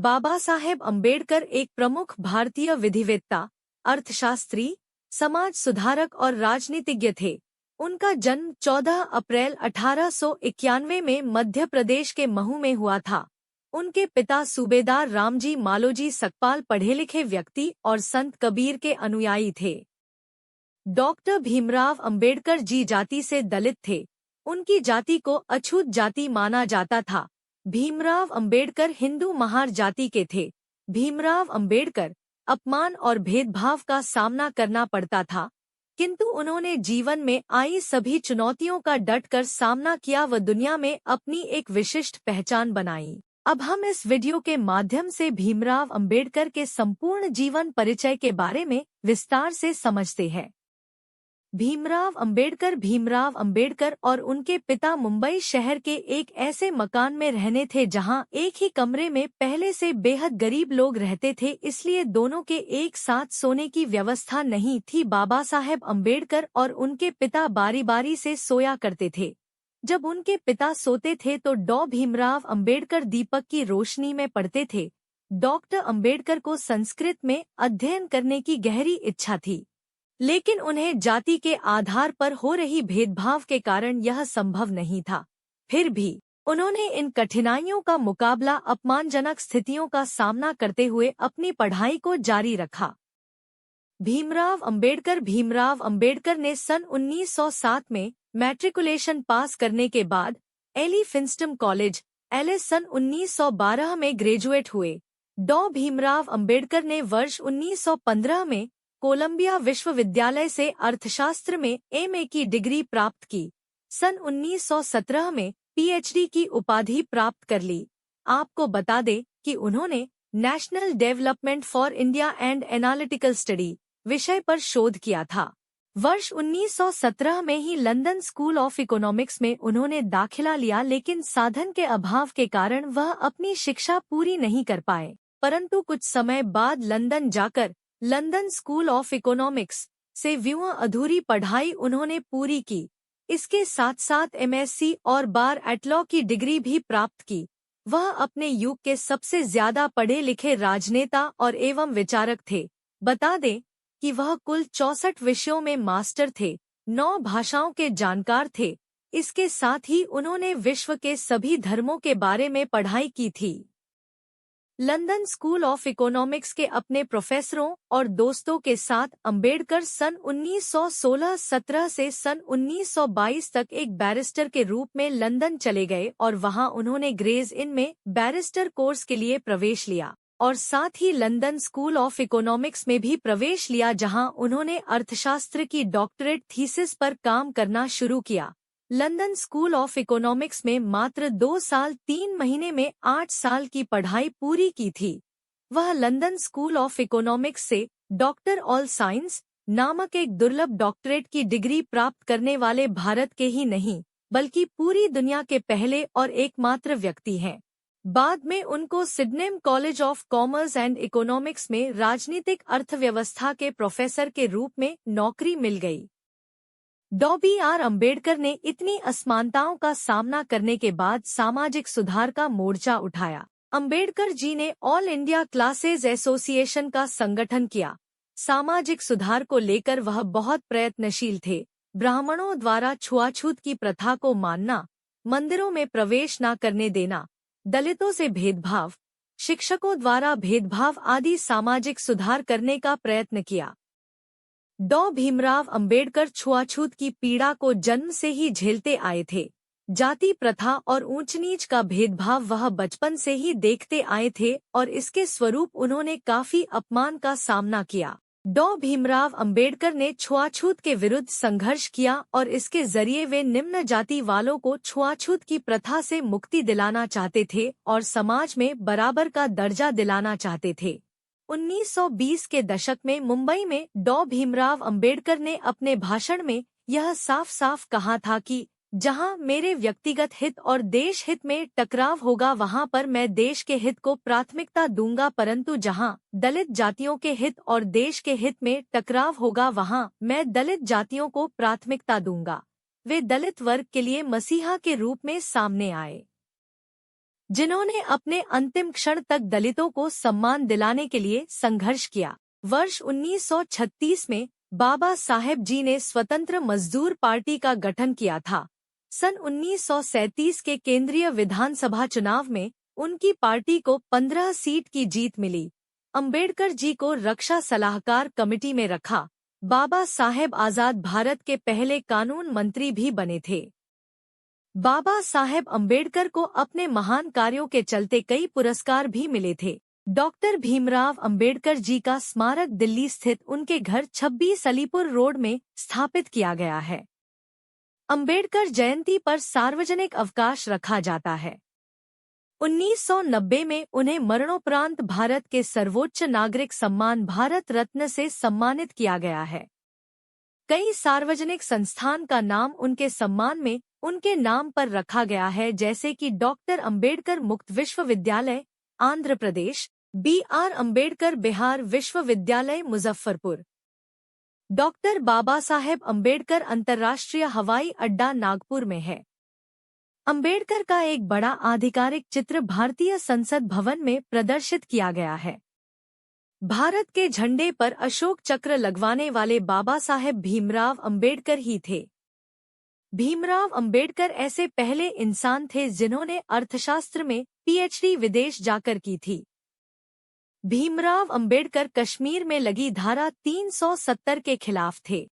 बाबा साहेब अम्बेडकर एक प्रमुख भारतीय विधिवेत्ता, अर्थशास्त्री, समाज सुधारक और राजनीतिज्ञ थे। उनका जन्म 14 अप्रैल 1891 में मध्य प्रदेश के महू में हुआ था। उनके पिता सूबेदार रामजी मालोजी सकपाल पढ़े लिखे व्यक्ति और संत कबीर के अनुयायी थे। डॉक्टर भीमराव अंबेडकर जी जाति से दलित थे। उनकी जाति को अछूत जाति माना जाता था। भीमराव अंबेडकर हिंदू महार जाति के थे। भीमराव अंबेडकर अपमान और भेदभाव का सामना करना पड़ता था, किंतु उन्होंने जीवन में आई सभी चुनौतियों का डटकर सामना किया व दुनिया में अपनी एक विशिष्ट पहचान बनाई। अब हम इस वीडियो के माध्यम से भीमराव अंबेडकर के संपूर्ण जीवन परिचय के बारे में विस्तार से समझते हैं। भीमराव अंबेडकर और उनके पिता मुंबई शहर के एक ऐसे मकान में रहने थे जहां एक ही कमरे में पहले से बेहद गरीब लोग रहते थे, इसलिए दोनों के एक साथ सोने की व्यवस्था नहीं थी। बाबा साहेब अम्बेडकर और उनके पिता बारी बारी से सोया करते थे। जब उनके पिता सोते थे तो डॉ भीमराव अंबेडकर दीपक की रोशनी में पढ़ते थे। डॉक्टर अंबेडकर को संस्कृत में अध्ययन करने की गहरी इच्छा थी, लेकिन उन्हें जाति के आधार पर हो रही भेदभाव के कारण यह संभव नहीं था। फिर भी उन्होंने इन कठिनाइयों का मुकाबला अपमानजनक स्थितियों का सामना करते हुए अपनी पढ़ाई को जारी रखा। भीमराव अंबेडकर ने सन 1907 में मैट्रिकुलेशन पास करने के बाद एली फिंस्टन कॉलेज एलिस सन 1912 में ग्रेजुएट हुए। डॉ भीमराव अंबेडकर ने वर्ष 1915 में कोलंबिया विश्वविद्यालय से अर्थशास्त्र में एमए की डिग्री प्राप्त की। सन 1917 में पीएचडी की उपाधि प्राप्त कर ली। आपको बता दें कि उन्होंने national development for India and analytical study विषय पर शोध किया था। वर्ष 1917 में ही लंदन स्कूल ऑफ इकोनॉमिक्स में उन्होंने दाखिला लिया, लेकिन साधन के अभाव के कारण वह अपनी शिक्षा पूरी नहीं कर पाए। परंतु कुछ समय बाद लंदन जाकर लंदन स्कूल ऑफ इकोनॉमिक्स से व्यूह अधूरी पढ़ाई उन्होंने पूरी की। इसके साथ साथ एमएससी और बार एट लॉ की डिग्री भी प्राप्त की। वह अपने युग के सबसे ज्यादा पढ़े लिखे राजनेता और एवं विचारक थे। बता दें कि वह कुल 64 विषयों में मास्टर थे, 9 भाषाओं के जानकार थे। इसके साथ ही उन्होंने विश्व के सभी धर्मों के बारे में पढ़ाई की थी। लंदन स्कूल ऑफ इकोनॉमिक्स के अपने प्रोफेसरों और दोस्तों के साथ अंबेडकर सन 1916-17 से सन 1922 तक एक बैरिस्टर के रूप में लंदन चले गए और वहां उन्होंने ग्रेज इन में बैरिस्टर कोर्स के लिए प्रवेश लिया और साथ ही लंदन स्कूल ऑफ इकोनॉमिक्स में भी प्रवेश लिया, जहां उन्होंने अर्थशास्त्र की डॉक्टरेट थीसिस पर काम करना शुरू किया। लंदन स्कूल ऑफ इकोनॉमिक्स में मात्र 2 साल 3 महीने में 8 साल की पढ़ाई पूरी की थी। वह लंदन स्कूल ऑफ इकोनॉमिक्स से डॉक्टर ऑल साइंस नामक एक दुर्लभ डॉक्टरेट की डिग्री प्राप्त करने वाले भारत के ही नहीं बल्कि पूरी दुनिया के पहले और एकमात्र व्यक्ति हैं। बाद में उनको Sydenham college of commerce and economics में राजनीतिक अर्थव्यवस्था के प्रोफेसर के रूप में नौकरी मिल गई। डॉ बी.आर. अंबेडकर ने इतनी असमानताओं का सामना करने के बाद सामाजिक सुधार का मोर्चा उठाया। अंबेडकर जी ने ऑल इंडिया क्लासेज एसोसिएशन का संगठन किया। सामाजिक सुधार को लेकर वह बहुत प्रयत्नशील थे। ब्राह्मणों द्वारा छुआछूत की प्रथा को मानना, मंदिरों में प्रवेश न करने देना, दलितों से भेदभाव, शिक्षकों द्वारा भेदभाव आदि सामाजिक सुधार करने का प्रयत्न किया। डॉ भीमराव अंबेडकर छुआछूत की पीड़ा को जन्म से ही झेलते आए थे। जाति प्रथा और ऊंच नीच का भेदभाव वह बचपन से ही देखते आए थे और इसके स्वरूप उन्होंने काफी अपमान का सामना किया। डॉ भीमराव अंबेडकर ने छुआछूत के विरुद्ध संघर्ष किया और इसके जरिए वे निम्न जाति वालों को छुआछूत की प्रथा से मुक्ति दिलाना चाहते थे और समाज में बराबर का दर्जा दिलाना चाहते थे। 1920 के दशक में मुंबई में डॉ भीमराव अंबेडकर ने अपने भाषण में यह साफ साफ कहा था कि जहां मेरे व्यक्तिगत हित और देश हित में टकराव होगा वहां पर मैं देश के हित को प्राथमिकता दूंगा, परंतु जहां दलित जातियों के हित और देश के हित में टकराव होगा वहां मैं दलित जातियों को प्राथमिकता दूंगा। वे दलित वर्ग के लिए मसीहा के रूप में सामने आए। जिन्होंने अपने अंतिम क्षण तक दलितों को सम्मान दिलाने के लिए संघर्ष किया। वर्ष 1936 में बाबा साहेब जी ने स्वतंत्र मजदूर पार्टी का गठन किया था। सन 1937 के केंद्रीय विधानसभा चुनाव में उनकी पार्टी को 15 सीट की जीत मिली। अंबेडकर जी को रक्षा सलाहकार कमेटी में रखा। बाबा साहेब आजाद भारत के पहले कानून मंत्री भी बने थे। बाबा साहेब अंबेडकर को अपने महान कार्यों के चलते कई पुरस्कार भी मिले थे। डॉक्टर भीमराव अंबेडकर जी का स्मारक दिल्ली स्थित उनके घर 26 अलीपुर रोड में स्थापित किया गया है। अंबेडकर जयंती पर सार्वजनिक अवकाश रखा जाता है। 1990 में उन्हें मरणोपरांत भारत के सर्वोच्च नागरिक सम्मान भारत रत्न से सम्मानित किया गया है। कई सार्वजनिक संस्थान का नाम उनके सम्मान में उनके नाम पर रखा गया है, जैसे कि डॉक्टर अंबेडकर मुक्त विश्वविद्यालय आंध्र प्रदेश, BR अंबेडकर बिहार विश्वविद्यालय मुजफ्फरपुर, डॉक्टर बाबा साहेब अंबेडकर अंतर्राष्ट्रीय हवाई अड्डा नागपुर में है। अंबेडकर का एक बड़ा आधिकारिक चित्र भारतीय संसद भवन में प्रदर्शित किया गया है। भारत के झंडे पर अशोक चक्र लगवाने वाले बाबा साहेब भीमराव अंबेडकर ही थे। भीमराव अंबेडकर ऐसे पहले इंसान थे जिन्होंने अर्थशास्त्र में PhD विदेश जाकर की थी। भीमराव अंबेडकर कश्मीर में लगी धारा 370 के खिलाफ थे।